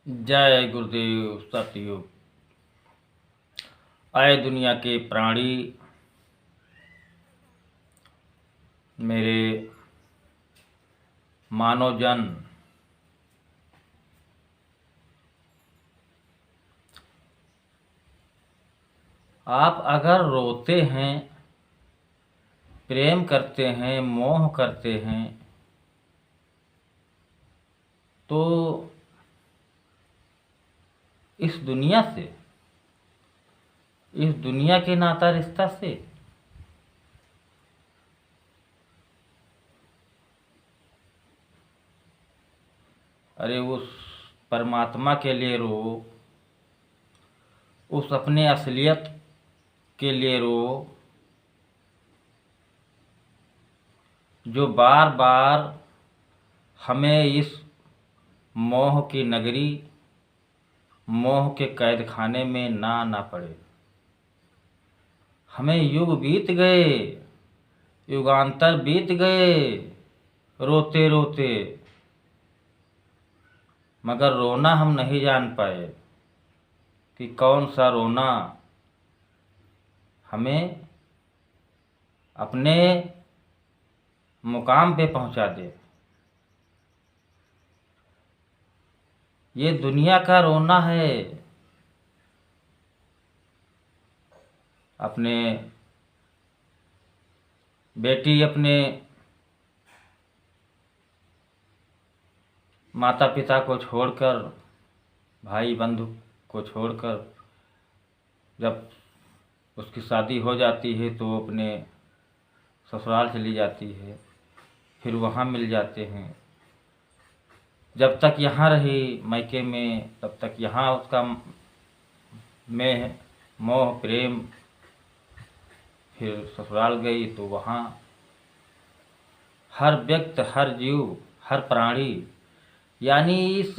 जय गुरुदेव सतयुग। आए दुनिया के प्राणी, मेरे मानवजन, आप अगर रोते हैं, प्रेम करते हैं, मोह करते हैं, तो इस दुनिया से, इस दुनिया के नाता रिश्ता से अरे उस परमात्मा के लिए रो, उस अपने असलियत के लिए रो, जो बार बार हमें इस मोह की नगरी, मोह के कैद खाने में ना आना पड़े। हमें युग बीत गए, युगांतर बीत गए रोते रोते, मगर रोना हम नहीं जान पाए कि कौन सा रोना हमें अपने मुकाम पे पहुंचा दे। ये दुनिया का रोना है। अपने बेटी अपने माता पिता को छोड़कर, भाई बंधु को छोड़कर जब उसकी शादी हो जाती है तो अपने ससुराल चली जाती है, फिर वहाँ मिल जाते हैं। जब तक यहाँ रही मायके में, तब तक यहाँ उसका में मोह प्रेम, फिर ससुराल गई तो वहाँ हर व्यक्ति, हर जीव, हर प्राणी, यानी इस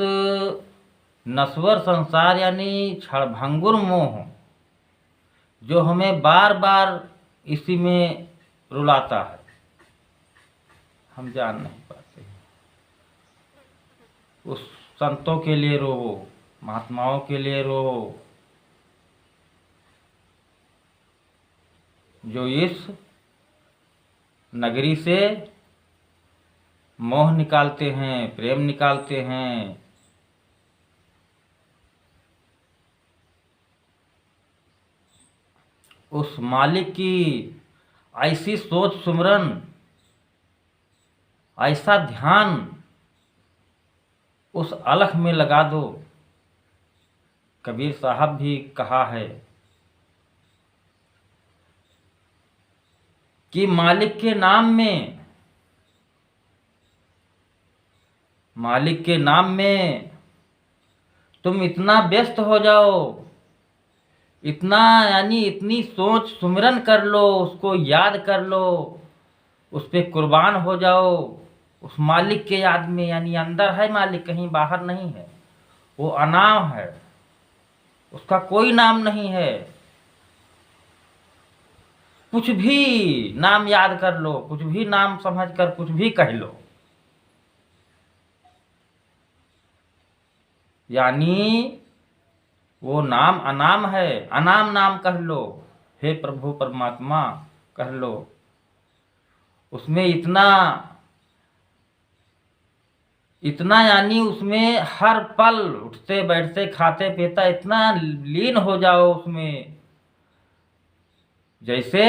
नश्वर संसार यानी क्षणभंगुर मोह जो हमें बार बार इसी में रुलाता है, हम जान नहीं पाते। उस संतों के लिए रो, महात्माओं के लिए रो, जो इस नगरी से मोह निकालते हैं, प्रेम निकालते हैं। उस मालिक की ऐसी सोच सुमरन, ऐसा ध्यान उस अलख में लगा दो। कबीर साहब भी कहा है कि मालिक के नाम में, मालिक के नाम में तुम इतना व्यस्त हो जाओ, इतना यानी इतनी सोच सुमिरन कर लो, उसको याद कर लो, उस पे कुर्बान हो जाओ, उस मालिक के याद में। यानी अंदर है मालिक, कहीं बाहर नहीं है, वो अनाम है, उसका कोई नाम नहीं है। कुछ भी नाम याद कर लो, कुछ भी नाम समझ कर कुछ भी कह लो, यानी वो नाम अनाम है, अनाम नाम कह लो, हे प्रभु परमात्मा कह लो। उसमें इतना इतना यानी उसमें हर पल उठते बैठते खाते पीता इतना लीन हो जाओ उसमें, जैसे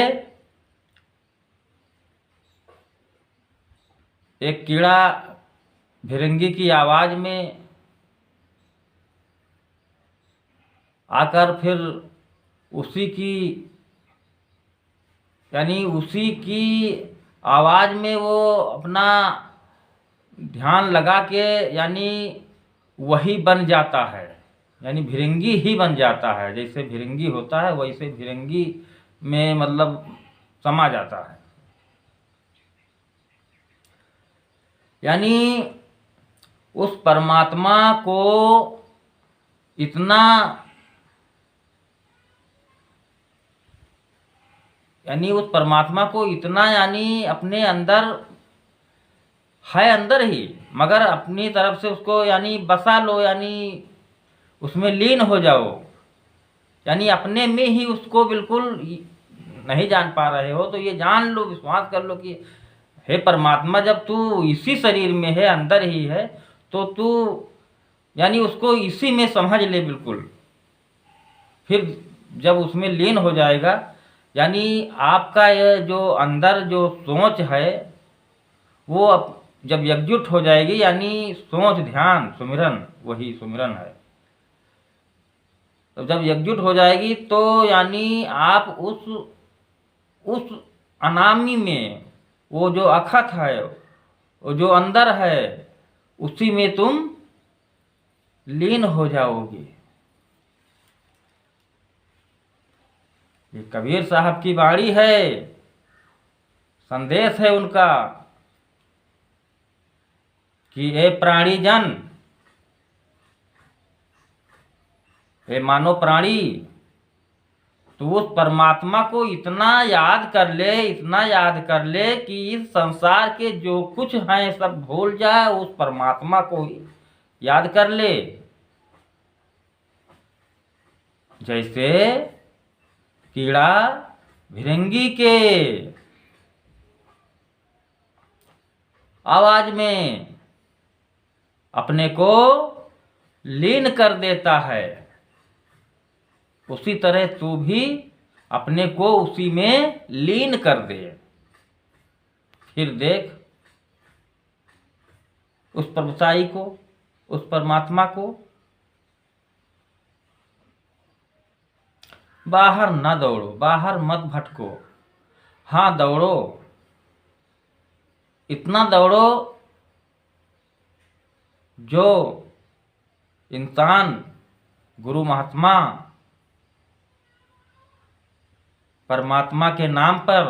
एक कीड़ा भिरंगी की आवाज में आकर फिर उसी की यानी उसी की आवाज में वो अपना ध्यान लगा के यानी वही बन जाता है, यानी भिरंगी ही बन जाता है। जैसे भिरंगी होता है वैसे भिरंगी में मतलब समा जाता है। यानी उस परमात्मा को इतना यानी उस परमात्मा को इतना यानी अपने अंदर है, अंदर ही, मगर अपनी तरफ से उसको यानी बसा लो, यानी उसमें लीन हो जाओ। यानी अपने में ही उसको बिल्कुल नहीं जान पा रहे हो तो ये जान लो, विश्वास कर लो कि हे परमात्मा, जब तू इसी शरीर में है, अंदर ही है, तो तू यानी उसको इसी में समझ ले बिल्कुल। फिर जब उसमें लीन हो जाएगा, यानी आपका ये जो अंदर जो सोच है वो जब एकजुट हो जाएगी, यानी सोच, ध्यान, सुमिरन, वही सुमिरन है। तो जब एकजुट हो जाएगी तो यानी आप उस अनामी में, वो जो अखत है, वो जो अंदर है, उसी में तुम लीन हो जाओगे। ये कबीर साहब की वाणी है, संदेश है उनका कि ए प्राणी जन, हे मानव प्राणी, तो उस परमात्मा को इतना याद कर ले, इतना याद कर ले कि इस संसार के जो कुछ हैं सब भूल जाए, उस परमात्मा को याद कर ले। जैसे कीड़ा भिरंगी के आवाज में अपने को लीन कर देता है, उसी तरह तू भी अपने को उसी में लीन कर दे। फिर देख उस परमसाई को, उस परमात्मा को। बाहर न दौड़ो, बाहर मत भटको। हाँ दौड़ो, इतना दौड़ो जो इंसान गुरु महात्मा परमात्मा के नाम पर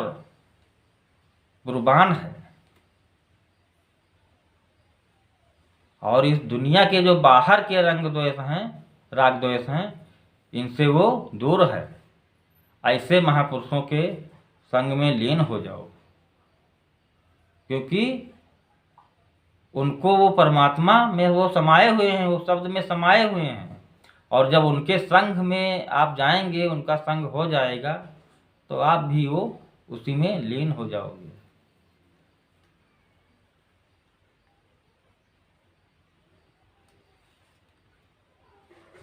कुर्बान है, और इस दुनिया के जो बाहर के रंग द्वेष हैं, राग द्वेष हैं, इनसे वो दूर है। ऐसे महापुरुषों के संग में लीन हो जाओ, क्योंकि उनको वो परमात्मा में वो समाये हुए हैं, वो शब्द में समाये हुए हैं। और जब उनके संग में आप जाएंगे, उनका संग हो जाएगा, तो आप भी वो उसी में लीन हो जाओगे।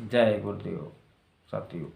जय गुरुदेव। सतयुग।